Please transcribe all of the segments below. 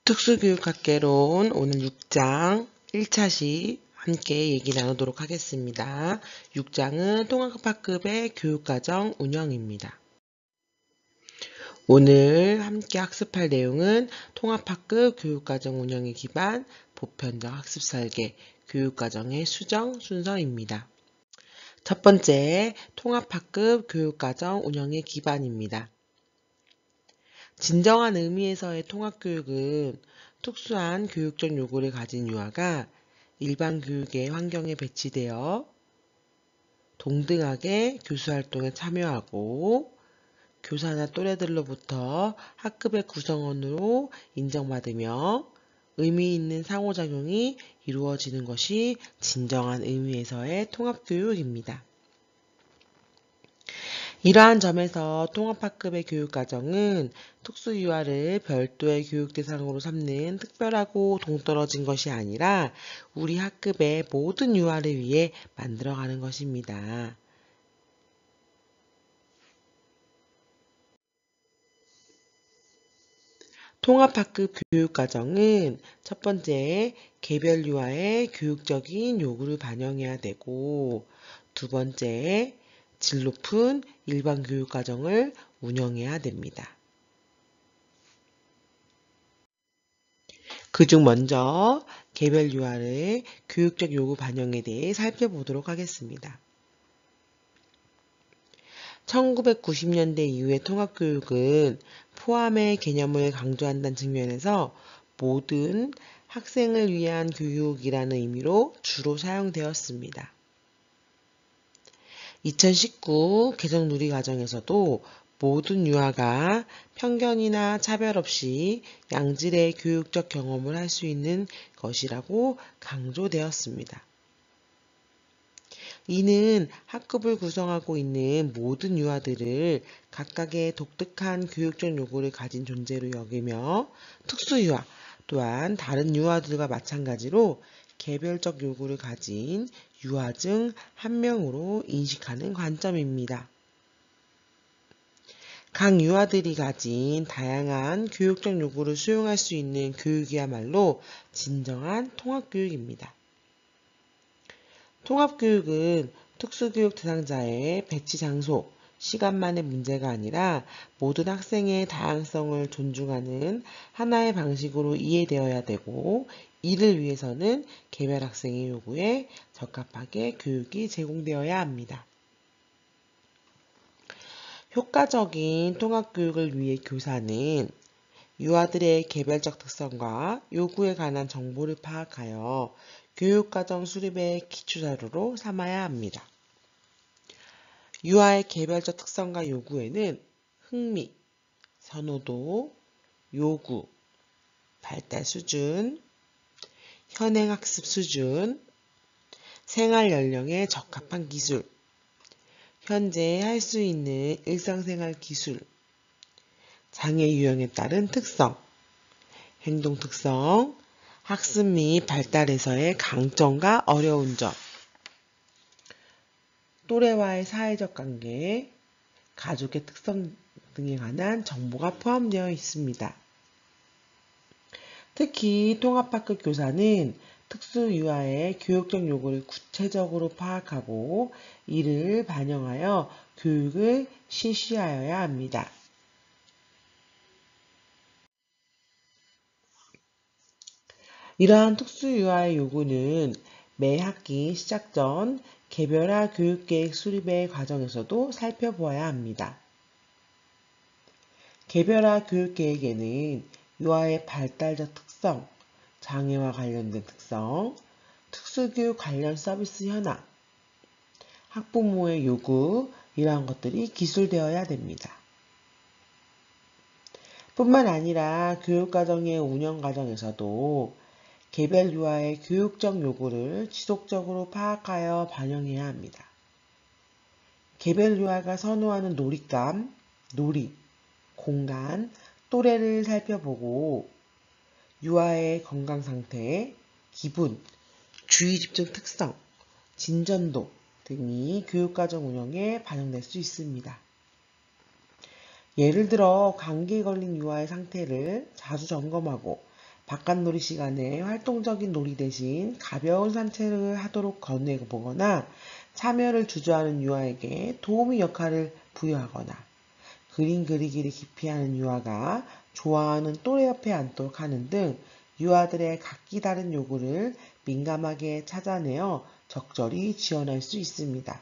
특수교육학개론 오늘 6장 1차시 함께 얘기 나누도록 하겠습니다. 6장은 통합학급의 교육과정 운영입니다. 오늘 함께 학습할 내용은 통합학급 교육과정 운영의 기반, 보편적 학습설계, 교육과정의 수정 순서입니다. 첫 번째, 통합학급 교육과정 운영의 기반입니다. 진정한 의미에서의 통합교육은 특수한 교육적 요구를 가진 유아가 일반 교육의 환경에 배치되어 동등하게 교수활동에 참여하고 교사나 또래들로부터 학급의 구성원으로 인정받으며 의미 있는 상호작용이 이루어지는 것이 진정한 의미에서의 통합교육입니다. 이러한 점에서 통합학급의 교육과정은 특수유아를 별도의 교육 대상으로 삼는 특별하고 동떨어진 것이 아니라 우리 학급의 모든 유아를 위해 만들어가는 것입니다. 통합학급 교육과정은 첫 번째, 개별 유아의 교육적인 요구를 반영해야 되고, 두 번째, 질 높은 일반 교육과정을 운영해야 됩니다. 그중 먼저 개별 유아의 교육적 요구 반영에 대해 살펴보도록 하겠습니다. 1990년대 이후의 통합교육은 포함의 개념을 강조한다는 측면에서 모든 학생을 위한 교육이라는 의미로 주로 사용되었습니다. 2019 개정 누리과정에서도 모든 유아가 편견이나 차별 없이 양질의 교육적 경험을 할 수 있는 것이라고 강조되었습니다. 이는 학급을 구성하고 있는 모든 유아들을 각각의 독특한 교육적 요구를 가진 존재로 여기며 특수유아 또한 다른 유아들과 마찬가지로 개별적 요구를 가진 유아 중 한 명으로 인식하는 관점입니다. 각 유아들이 가진 다양한 교육적 요구를 수용할 수 있는 교육이야말로 진정한 통합교육입니다. 통합교육은 특수교육 대상자의 배치 장소, 시간만의 문제가 아니라 모든 학생의 다양성을 존중하는 하나의 방식으로 이해되어야 되고, 이를 위해서는 개별 학생의 요구에 적합하게 교육이 제공되어야 합니다. 효과적인 통합교육을 위해 교사는 유아들의 개별적 특성과 요구에 관한 정보를 파악하여 교육과정 수립의 기초자료로 삼아야 합니다. 유아의 개별적 특성과 요구에는 흥미, 선호도, 요구, 발달 수준, 현행학습 수준, 생활 연령에 적합한 기술, 현재 할 수 있는 일상생활 기술, 장애 유형에 따른 특성, 행동 특성, 학습 및 발달에서의 강점과 어려운 점, 또래와의 사회적 관계, 가족의 특성 등에 관한 정보가 포함되어 있습니다. 특히 통합학급 교사는 특수유아의 교육적 요구를 구체적으로 파악하고 이를 반영하여 교육을 실시하여야 합니다. 이러한 특수유아의 요구는 매 학기 시작 전 개별화 교육계획 수립의 과정에서도 살펴보아야 합니다. 개별화 교육계획에는 유아의 발달적 특성, 장애와 관련된 특성, 특수교육 관련 서비스 현황, 학부모의 요구, 이러한 것들이 기술되어야 됩니다. 뿐만 아니라 교육과정의 운영 과정에서도 개별 유아의 교육적 요구를 지속적으로 파악하여 반영해야 합니다. 개별 유아가 선호하는 놀잇감, 놀이, 공간, 또래를 살펴보고 유아의 건강 상태, 기분, 주의 집중 특성, 진전도 등이 교육과정 운영에 반영될 수 있습니다. 예를 들어 감기에 걸린 유아의 상태를 자주 점검하고 바깥놀이 시간에 활동적인 놀이 대신 가벼운 산책을 하도록 권해보거나 참여를 주저하는 유아에게 도우미 역할을 부여하거나 그림 그리기를 기피하는 유아가 좋아하는 또래 옆에 앉도록 하는 등 유아들의 각기 다른 요구를 민감하게 찾아내어 적절히 지원할 수 있습니다.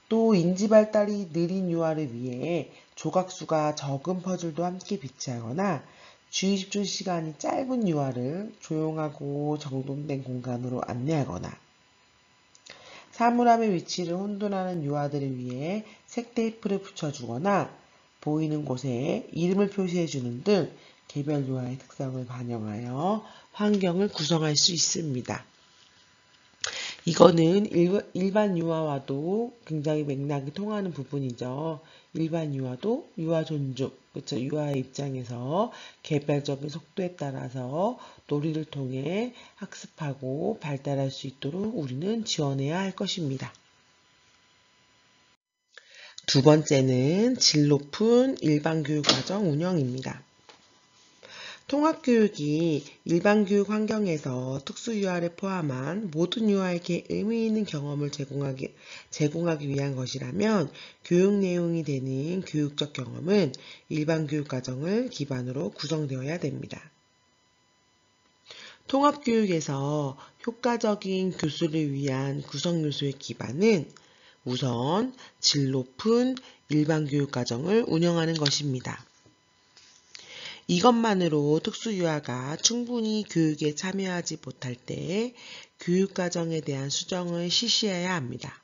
또 인지 발달이 느린 유아를 위해 조각수가 적은 퍼즐도 함께 비치하거나 주의 집중 시간이 짧은 유아를 조용하고 정돈된 공간으로 안내하거나 사물함의 위치를 혼돈하는 유아들을 위해 색테이프를 붙여주거나 보이는 곳에 이름을 표시해주는 등 개별 유아의 특성을 반영하여 환경을 구성할 수 있습니다. 이거는 일반 유아와도 굉장히 맥락이 통하는 부분이죠. 일반 유아도 유아 존중, 그렇죠? 유아의 입장에서 개별적인 속도에 따라서 놀이를 통해 학습하고 발달할 수 있도록 우리는 지원해야 할 것입니다. 두 번째는 질 높은 일반교육과정 운영입니다. 통합교육이 일반교육 환경에서 특수유아를 포함한 모든 유아에게 의미 있는 경험을 제공하기 위한 것이라면 교육 내용이 되는 교육적 경험은 일반교육과정을 기반으로 구성되어야 됩니다. 통합교육에서 효과적인 교수를 위한 구성요소의 기반은 우선 질 높은 일반교육과정을 운영하는 것입니다. 이것만으로 특수유아가 충분히 교육에 참여하지 못할 때 교육과정에 대한 수정을 실시해야 합니다.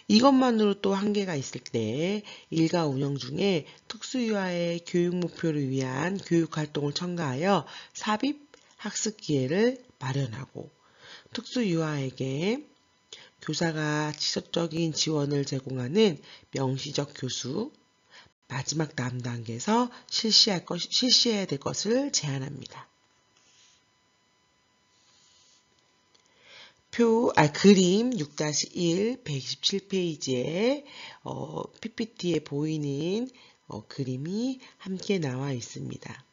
이것만으로 또 한계가 있을 때 일가 운영 중에 특수유아의 교육 목표를 위한 교육활동을 첨가하여 삽입 학습 기회를 마련하고 특수유아에게 교사가 지속적인 지원을 제공하는 명시적 교수, 마지막 다음 단계에서 실시해야 될 것을 제안합니다. 그림 6-1 127페이지에 PPT에 보이는 그림이 함께 나와 있습니다.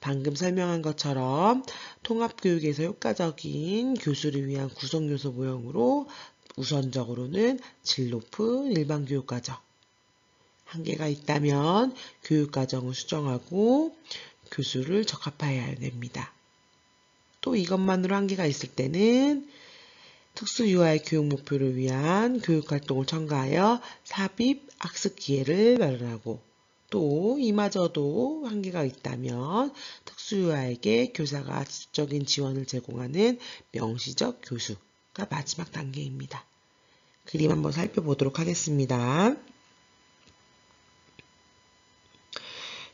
방금 설명한 것처럼 통합교육에서 효과적인 교수를 위한 구성요소 모형으로 우선적으로는 질 높은 일반교육과정, 한계가 있다면 교육과정을 수정하고 교수를 적합해야 됩니다. 또 이것만으로 한계가 있을 때는 특수유아의 교육 목표를 위한 교육활동을 첨가하여 삽입 학습 기회를 마련하고 또 이마저도 한계가 있다면 특수유아에게 교사가 지속적인 지원을 제공하는 명시적 교수가 마지막 단계입니다. 그림 한번 살펴보도록 하겠습니다.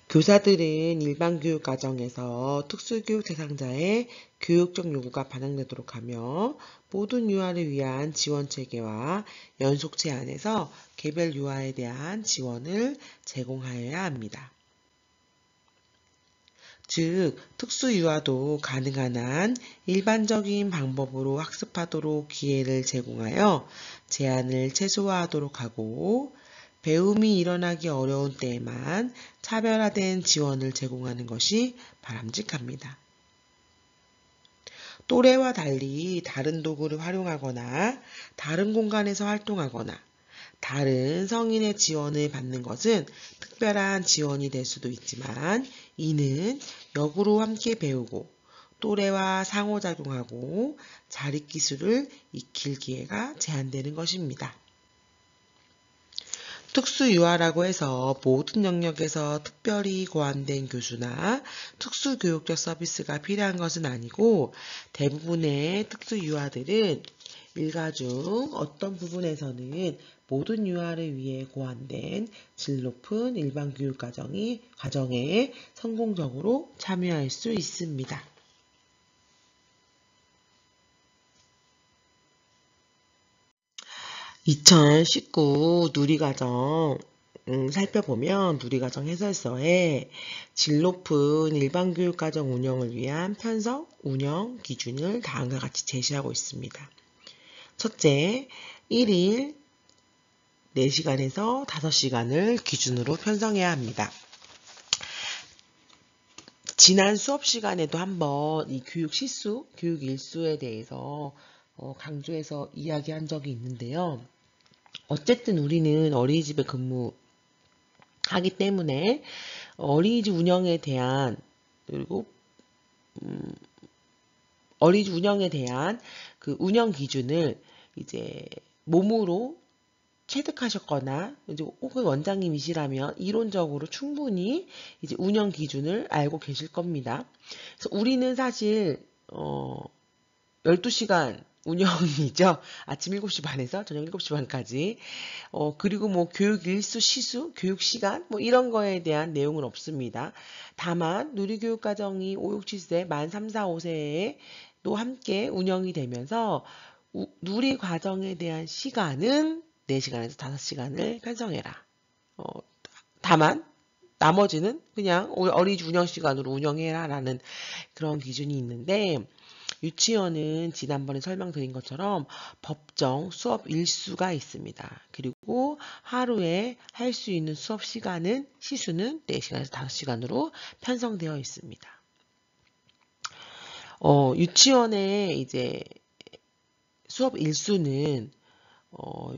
교사들은 일반교육 과정에서 특수교육 대상자의 교육적 요구가 반영되도록 하며 모든 유아를 위한 지원체계와 연속체 안에서 개별 유아에 대한 지원을 제공하여야 합니다. 즉, 특수유아도 가능한 한 일반적인 방법으로 학습하도록 기회를 제공하여 제한을 최소화하도록 하고 배움이 일어나기 어려운 때에만 차별화된 지원을 제공하는 것이 바람직합니다. 또래와 달리 다른 도구를 활용하거나 다른 공간에서 활동하거나 다른 성인의 지원을 받는 것은 특별한 지원이 될 수도 있지만 이는 역으로 함께 배우고 또래와 상호작용하고 자립기술을 익힐 기회가 제한되는 것입니다. 특수유아라고 해서 모든 영역에서 특별히 고안된 교수나 특수교육적 서비스가 필요한 것은 아니고 대부분의 특수유아들은 일가 중 어떤 부분에서는 모든 유아를 위해 고안된 질 높은 일반교육 과정에 성공적으로 참여할 수 있습니다. 2019 누리과정 살펴보면 누리과정 해설서에 질 높은 일반교육과정 운영을 위한 편성, 운영 기준을 다음과 같이 제시하고 있습니다. 첫째, 1일 4시간에서 5시간을 기준으로 편성해야 합니다. 지난 수업 시간에도 한번 이 교육 실수, 교육 일수에 대해서 강조해서 이야기한 적이 있는데요. 어쨌든 우리는 어린이집에 근무하기 때문에 어린이집 운영에 대한 그리고 어린이집 운영에 대한 그 운영 기준을 이제 몸으로 체득하셨거나 이제 혹은 원장님이시라면 이론적으로 충분히 이제 운영 기준을 알고 계실 겁니다. 그래서 우리는 사실 12시간 운영이죠. 아침 7시 반에서 저녁 7시 반까지. 그리고 뭐 교육 일수, 시수, 교육 시간 뭐 이런 거에 대한 내용은 없습니다. 다만 누리교육과정이 5, 6, 7세, 만 3, 4, 5세에도 함께 운영이 되면서 누리과정에 대한 시간은 4시간에서 5시간을 편성해라. 다만 나머지는 그냥 어린이집 운영 시간으로 운영해라 라는 그런 기준이 있는데 유치원은 지난번에 설명드린 것처럼 법정 수업 일수가 있습니다. 그리고 하루에 할 수 있는 수업 시간은 시수는 4시간에서 5시간으로 편성되어 있습니다. 유치원의 이제 수업 일수는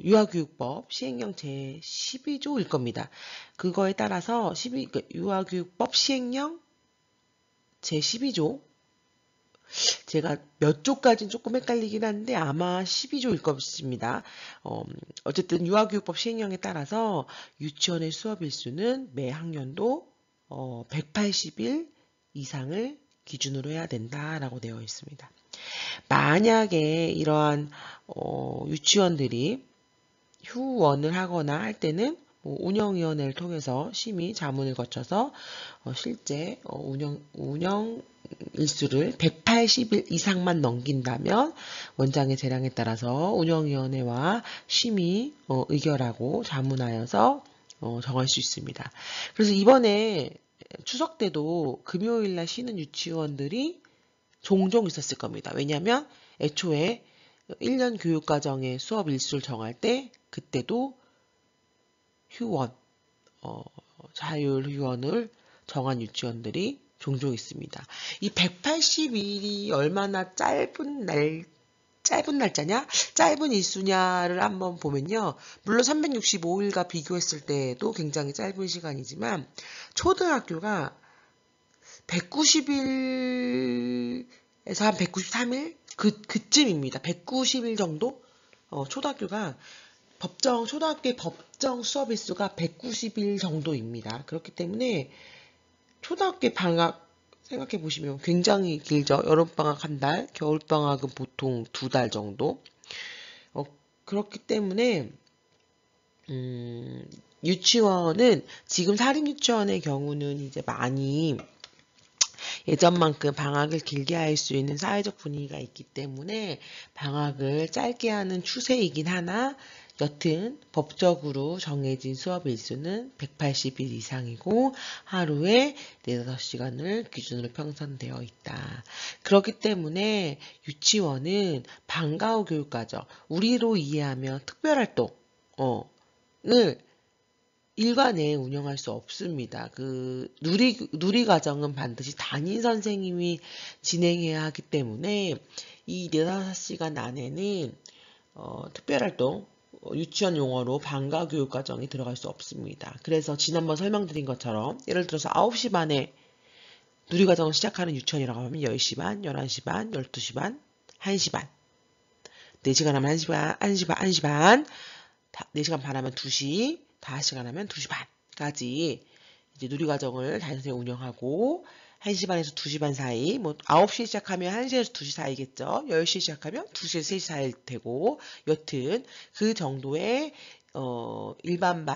유아교육법 시행령 제12조일 겁니다. 그거에 따라서 유아교육법 시행령 제12조 제가 몇 조까지는 조금 헷갈리긴 한데 아마 12조일 것입니다. 어쨌든 유아교육법 시행령에 따라서 유치원의 수업 일수는 매 학년도 180일 이상을 기준으로 해야 된다라고 되어 있습니다. 만약에 이러한 유치원들이 휴원을 하거나 할 때는 운영위원회를 통해서 심의 자문을 거쳐서 실제 운영 일수를 180일 이상만 넘긴다면 원장의 재량에 따라서 운영위원회와 심의 의결하고 자문하여서 정할 수 있습니다. 그래서 이번에 추석 때도 금요일날 쉬는 유치원들이 종종 있었을 겁니다. 왜냐하면 애초에 1년 교육과정의 수업 일수를 정할 때 그때도 휴원, 자율 휴원을 정한 유치원들이 종종 있습니다. 이 180일이 얼마나 짧은 날짜냐? 짧은 일수냐를 한번 보면요. 물론 365일과 비교했을 때도 굉장히 짧은 시간이지만 초등학교가 190일에서 한 193일? 그쯤입니다. 190일 정도? 초등학교의 법정 수업 일수가 190일 정도입니다. 그렇기 때문에 초등학교 방학 생각해 보시면 굉장히 길죠. 여름방학 한 달, 겨울방학은 보통 2달 정도. 그렇기 때문에 유치원은 지금 사립유치원의 경우는 이제 많이 예전만큼 방학을 길게 할 수 있는 사회적 분위기가 있기 때문에 방학을 짧게 하는 추세이긴 하나 여튼 법적으로 정해진 수업 일수는 180일 이상이고 하루에 4-5시간을 기준으로 편성되어 있다. 그렇기 때문에 유치원은 방과 후 교육과정, 우리로 이해하면 특별활동을 일과 내에 운영할 수 없습니다. 누리과정은 반드시 담임 선생님이 진행해야 하기 때문에 이 4-5시간 안에는 특별활동, 유치원 용어로 방과 교육과정이 들어갈 수 없습니다. 그래서 지난번 설명드린 것처럼 예를 들어서 9시 반에 누리과정을 시작하는 유치원이라고 하면 10시 반, 11시 반, 12시 반, 1시 반 4시간 하면 1시 반, 1시 반 4시간 반 하면 2시 5시간 하면 2시 반까지 이제 누리과정을 단순히 운영하고 1시 반에서 2시 반 사이, 뭐 9시에 시작하면 1시에서 2시 사이겠죠. 10시에 시작하면 2시에서 3시 사이일 테고 여튼 그 정도의 일반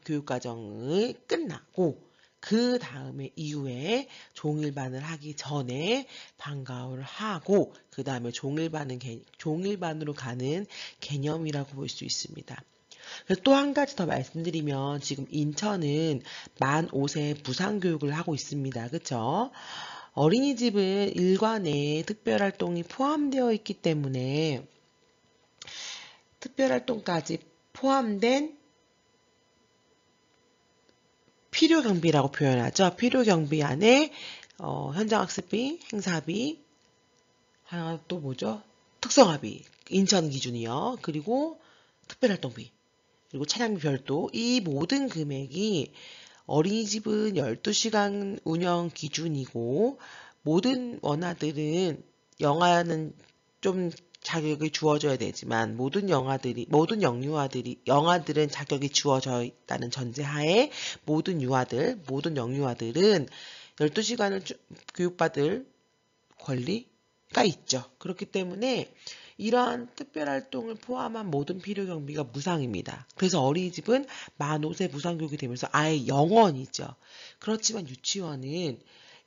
교육과정이 끝나고 그 다음에 이후에 종일반을 하기 전에 방과후를 하고 그 다음에 종일반으로 가는 개념이라고 볼 수 있습니다. 또 한 가지 더 말씀드리면 지금 인천은 만 5세 부상교육을 하고 있습니다. 그쵸? 어린이집은 일과내에 특별활동이 포함되어 있기 때문에 특별활동까지 포함된 필요경비라고 표현하죠. 필요경비 안에 현장학습비, 행사비, 하나 또 뭐죠? 특성화비, 인천 기준이요. 그리고 특별활동비, 그리고 차량비 별도. 이 모든 금액이 어린이집은 12시간 운영 기준이고, 모든 원화들은 영화는 좀 자격이 주어져야 되지만, 모든 영화들은 자격이 주어져 있다는 전제하에 모든 영유아들은 12시간을 교육받을 권리가 있죠. 그렇기 때문에 이러한 특별활동을 포함한 모든 필요 경비가 무상입니다. 그래서 어린이집은 만 5세 무상교육이 되면서 아예 영원이죠. 그렇지만 유치원은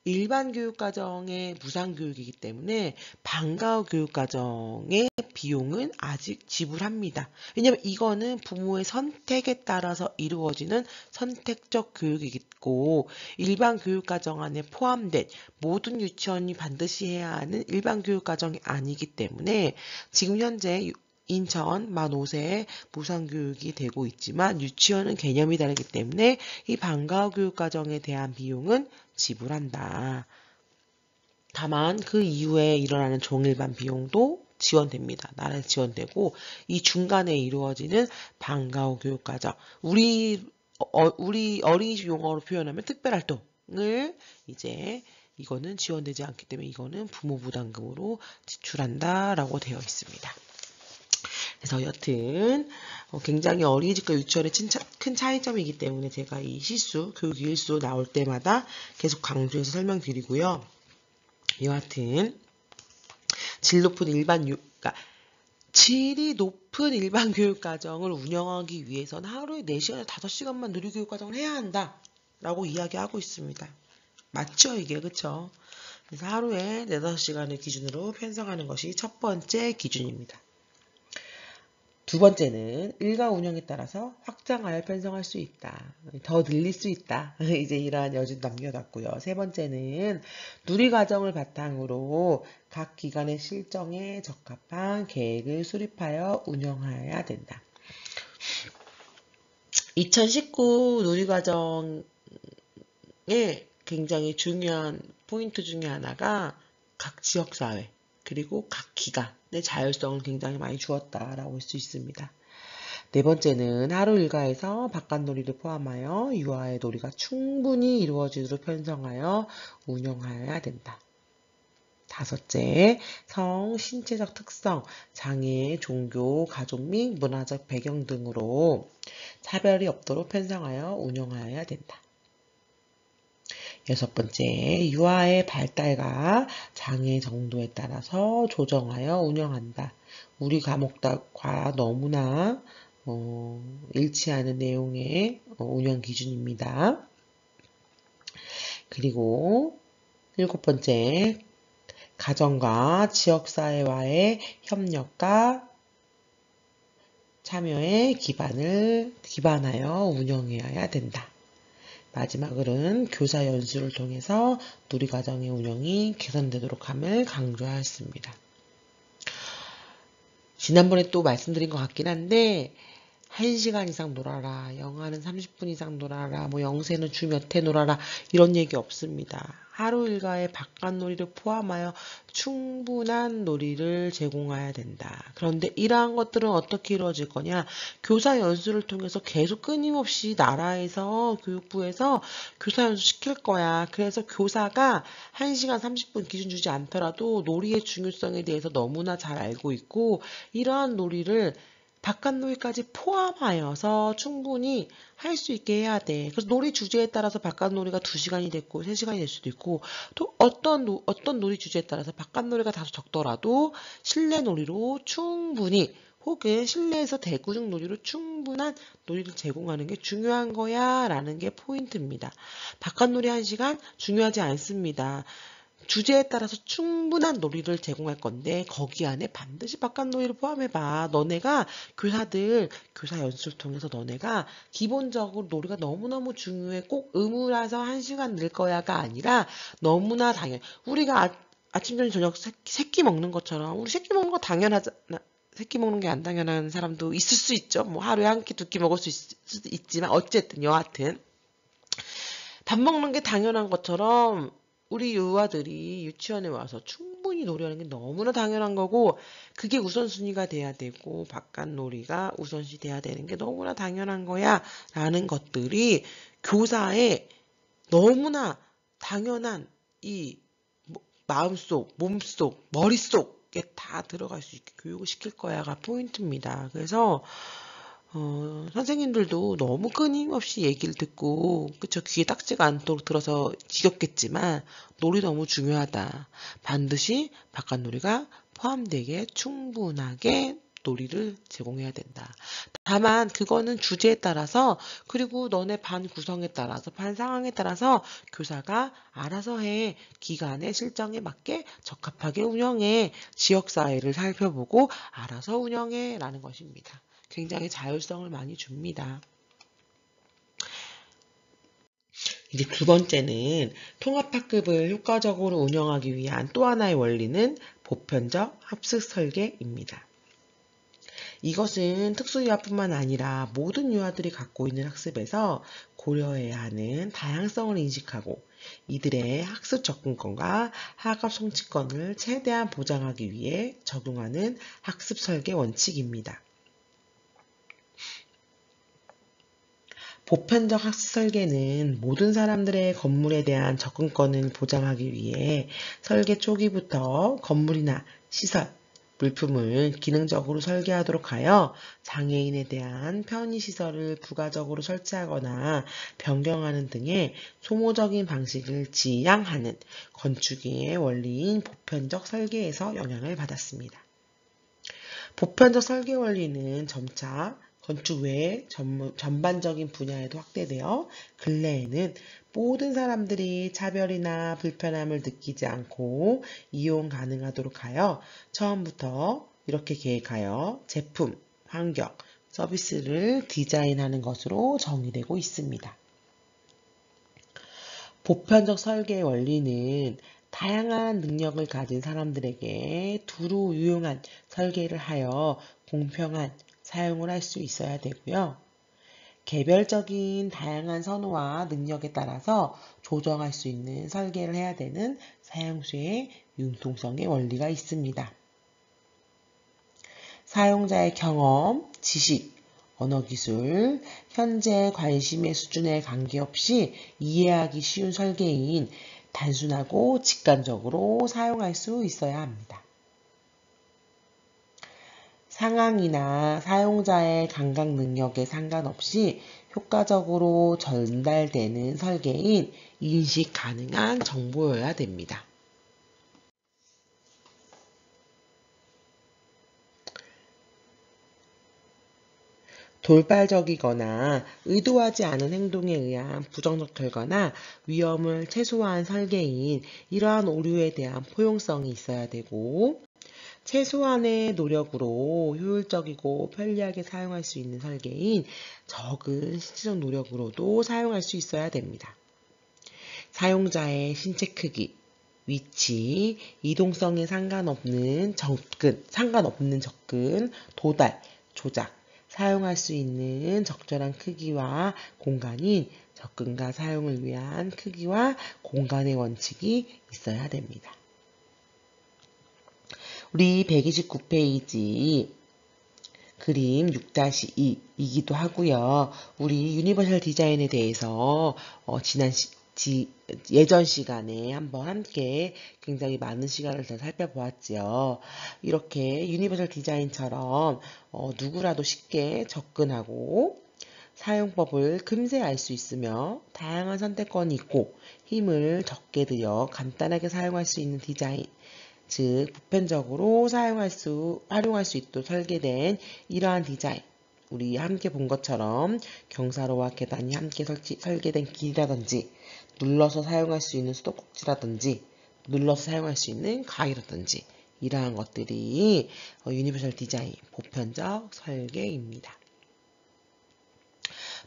일반 교육과정의 무상교육이기 때문에 방과후 교육과정의 비용은 아직 지불합니다. 왜냐하면 이거는 부모의 선택에 따라서 이루어지는 선택적 교육이고, 일반 교육과정 안에 포함된 모든 유치원이 반드시 해야 하는 일반 교육과정이 아니기 때문에 지금 현재 인천 만 5세에 무상교육이 되고 있지만 유치원은 개념이 다르기 때문에 이 방과후 교육과정에 대한 비용은 지불한다. 다만 그 이후에 일어나는 종일반 비용도 지원됩니다. 나라에서 지원되고, 이 중간에 이루어지는 방과후 교육과정, 우리 어린이집 용어로 표현하면 특별활동을 이제 이거는 지원되지 않기 때문에 이거는 부모 부담금으로 지출한다라고 되어 있습니다. 그래서 여튼 굉장히 어린이집과 유치원의 큰 차이점이기 때문에 제가 이 교육 일수 나올 때마다 계속 강조해서 설명드리고요. 여하튼 그러니까 질이 높은 일반 교육과정을 운영하기 위해서는 하루에 4시간에서 5시간만 누리교육과정을 해야 한다라고 이야기하고 있습니다. 맞죠, 이게? 그쵸? 그래서 하루에 4-5시간을 기준으로 편성하는 것이 첫 번째 기준입니다. 두 번째는 일과 운영에 따라서 확장하여 편성할 수 있다. 더 늘릴 수 있다. 이제 이러한 여지도 남겨놨고요. 세 번째는 누리과정을 바탕으로 각 기관의 실정에 적합한 계획을 수립하여 운영해야 된다. 2019 누리과정의 굉장히 중요한 포인트 중에 하나가 각 지역사회 그리고 각 기관의 자율성을 굉장히 많이 주었다라고 할 수 있습니다. 네 번째는 하루 일과에서 바깥놀이를 포함하여 유아의 놀이가 충분히 이루어지도록 편성하여 운영하여야 된다. 다섯째, 성, 신체적 특성, 장애, 종교, 가족 및 문화적 배경 등으로 차별이 없도록 편성하여 운영하여야 된다. 여섯 번째, 유아의 발달과 장애 정도에 따라서 조정하여 운영한다. 우리 과목과 너무나 일치하는 내용의 운영 기준입니다. 그리고 일곱 번째, 가정과 지역사회와의 협력과 참여에 기반하여 운영해야 된다. 마지막으로는 교사 연수를 통해서 누리과정의 운영이 개선되도록 함을 강조하였습니다. 지난번에 또 말씀드린 것 같긴 한데 1시간 이상 놀아라, 영화는 30분 이상 놀아라, 뭐 영세는 주 몇 회 놀아라 이런 얘기 없습니다. 하루 일과의 바깥놀이를 포함하여 충분한 놀이를 제공해야 된다. 그런데 이러한 것들은 어떻게 이루어질 거냐? 교사 연수를 통해서 계속 끊임없이 나라에서 교육부에서 교사 연수 시킬 거야. 그래서 교사가 1시간 30분 기준 주지 않더라도 놀이의 중요성에 대해서 너무나 잘 알고 있고 이러한 놀이를 바깥놀이까지 포함하여서 충분히 할 수 있게 해야 돼. 그래서 놀이 주제에 따라서 바깥놀이가 2시간이 됐고 3시간이 될 수도 있고 또 어떤 놀이 주제에 따라서 바깥놀이가 다소 적더라도 실내 놀이로 충분히 혹은 실내에서 대구중 놀이로 충분한 놀이를 제공하는 게 중요한 거야 라는 게 포인트입니다. 바깥놀이 1시간 중요하지 않습니다. 주제에 따라서 충분한 놀이를 제공할 건데 거기 안에 반드시 바깥놀이를 포함해봐. 너네가 교사 연수를 통해서 너네가 기본적으로 놀이가 너무너무 중요해. 꼭 의무라서 1시간 늘 거야가 아니라 너무나 당연. 우리가 아침, 저녁 새끼 먹는 것처럼 우리 새끼 먹는 거 당연하잖아. 새끼 먹는 게 안 당연한 사람도 있을 수 있죠. 뭐 하루에 한 끼, 2끼 먹을 수도 있지만 어쨌든 여하튼 밥 먹는 게 당연한 것처럼 우리 유아들이 유치원에 와서 충분히 놀이하는 게 너무나 당연한 거고 그게 우선순위가 돼야 되고 바깥 놀이가 우선시 돼야 되는 게 너무나 당연한 거야 라는 것들이 교사의 너무나 당연한 이 마음속, 몸속, 머릿속에 다 들어갈 수 있게 교육을 시킬 거야가 포인트입니다. 그래서 선생님들도 너무 끊임없이 얘기를 듣고 그쵸 귀에 딱지가 않도록 들어서 지겹겠지만 놀이 너무 중요하다. 반드시 바깥놀이가 포함되게 충분하게 놀이를 제공해야 된다. 다만 그거는 주제에 따라서 그리고 너네 반 구성에 따라서 반 상황에 따라서 교사가 알아서 해. 기간의 실정에 맞게 적합하게 운영해. 지역사회를 살펴보고 알아서 운영해 라는 것입니다. 굉장히 자율성을 많이 줍니다. 이제 두 번째는 통합학급을 효과적으로 운영하기 위한 또 하나의 원리는 보편적 학습 설계입니다. 이것은 특수유아뿐만 아니라 모든 유아들이 갖고 있는 학습에서 고려해야 하는 다양성을 인식하고 이들의 학습 접근권과 학업 성취권을 최대한 보장하기 위해 적용하는 학습 설계 원칙입니다. 보편적 학습 설계는 모든 사람들의 건물에 대한 접근권을 보장하기 위해 설계 초기부터 건물이나 시설, 물품을 기능적으로 설계하도록 하여 장애인에 대한 편의시설을 부가적으로 설치하거나 변경하는 등의 소모적인 방식을 지양하는 건축의 원리인 보편적 설계에서 영향을 받았습니다. 보편적 설계 원리는 점차 건축 외의 전반적인 분야에도 확대되어 근래에는 모든 사람들이 차별이나 불편함을 느끼지 않고 이용 가능하도록 하여 처음부터 이렇게 계획하여 제품, 환경, 서비스를 디자인하는 것으로 정의되고 있습니다. 보편적 설계의 원리는 다양한 능력을 가진 사람들에게 두루 유용한 설계를 하여 공평한 사용을 할 수 있어야 되고요. 개별적인 다양한 선호와 능력에 따라서 조정할 수 있는 설계를 해야 되는 사용수의 융통성의 원리가 있습니다. 사용자의 경험, 지식, 언어기술, 현재 관심의 수준에 관계없이 이해하기 쉬운 설계인 단순하고 직관적으로 사용할 수 있어야 합니다. 상황이나 사용자의 감각 능력에 상관없이 효과적으로 전달되는 설계인 인식 가능한 정보여야 됩니다. 돌발적이거나 의도하지 않은 행동에 의한 부정적 결과나 위험을 최소화한 설계인 이러한 오류에 대한 포용성이 있어야 되고 최소한의 노력으로 효율적이고 편리하게 사용할 수 있는 설계인 적은 신체적 노력으로도 사용할 수 있어야 됩니다. 사용자의 신체 크기, 위치, 이동성에 상관없는 접근, 도달, 조작, 사용할 수 있는 적절한 크기와 공간인 접근과 사용을 위한 크기와 공간의 원칙이 있어야 됩니다. 우리 129페이지 그림 6-2이기도 하고요. 우리 유니버설 디자인에 대해서 예전 시간에 한번 함께 굉장히 많은 시간을 더 살펴보았지요. 이렇게 유니버설 디자인처럼 누구라도 쉽게 접근하고 사용법을 금세 알 수 있으며 다양한 선택권이 있고 힘을 적게 들여 간단하게 사용할 수 있는 디자인, 즉 보편적으로 활용할 수 있도록 설계된 이러한 디자인, 우리 함께 본 것처럼 경사로와 계단이 함께 설계된 길이라든지 눌러서 사용할 수 있는 수도꼭지라든지 눌러서 사용할 수 있는 가위라든지 이러한 것들이 유니버설 디자인, 보편적 설계입니다.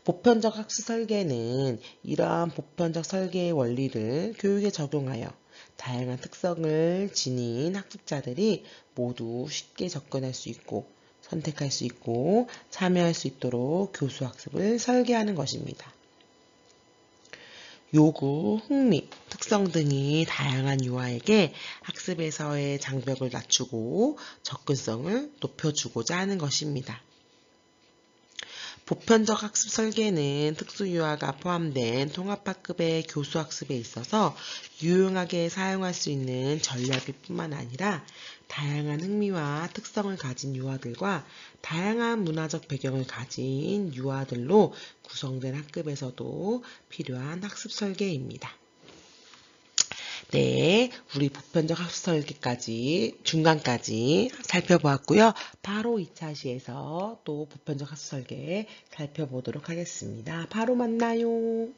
보편적 학습 설계는 이러한 보편적 설계의 원리를 교육에 적용하여 다양한 특성을 지닌 학습자들이 모두 쉽게 접근할 수 있고 선택할 수 있고 참여할 수 있도록 교수학습을 설계하는 것입니다. 요구, 흥미, 특성 등이 다양한 유아에게 학습에서의 장벽을 낮추고 접근성을 높여주고자 하는 것입니다. 보편적 학습 설계는 특수유아가 포함된 통합학급의 교수학습에 있어서 유용하게 사용할 수 있는 전략일 뿐만 아니라 다양한 흥미와 특성을 가진 유아들과 다양한 문화적 배경을 가진 유아들로 구성된 학급에서도 필요한 학습 설계입니다. 네, 우리 보편적 학습 설계까지 중간까지 살펴보았고요. 바로 2차 시에서 또 보편적 학습 설계 살펴보도록 하겠습니다. 바로 만나요.